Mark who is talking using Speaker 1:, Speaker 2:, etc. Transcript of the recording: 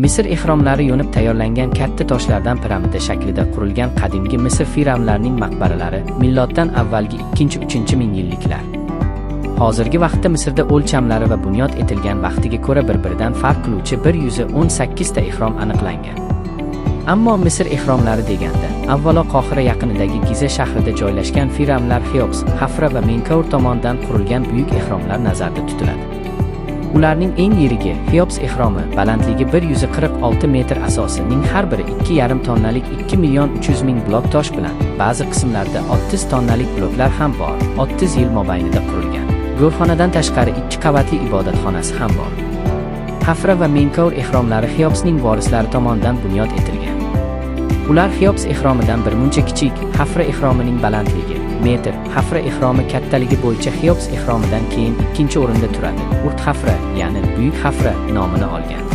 Speaker 1: Misr ehromlari yo'nib tayyorlangan katta toshlardan piramida shaklida qurilgan qadimgi Misr firavnlarining maqbaralari miloddan avvalgi 2-3 ming yilliklar. Hozirgi vaqtda Misrda o'lchamlari va bunyod etilgan vaqtiga ko'ra bir-biridan farq qiluvchi 118 ta ehrom aniqlangan. Ammo Misr ehromlari deganda, avvalo Qohira yaqinidagi Giza shahrida joylashgan firavnlar Xeops, Xafra va Menkaur tomonidan qurilgan buyuk ehromlar nazarda tutiladi. Ularning eng yirigi Xeops ehromi balandligi 146 metr, asosining har biri 2,5 tonnalik 2.300.000 blok tosh bilan, ba'zi qismlarda 30 tonnalik bloklar ham bor. 30 yil mobaynida qurilgan. Go'rxonadan tashqari 2 qavatli ibodatxonasi ham bor. Xafra va Menkaur ehromlari Xeopsning vorislari tomonidan bunyod etilgan. Ular Xeops ehromidan birmuncha kichik. Xafra ehromining balandligi metr. Xafra ehromi kattaligi bo'yicha Xeops ehromidan keyin ikkinchi o'rinda turadi. Urt Xafra, ya'ni Buyuk Xafra nomini olgan.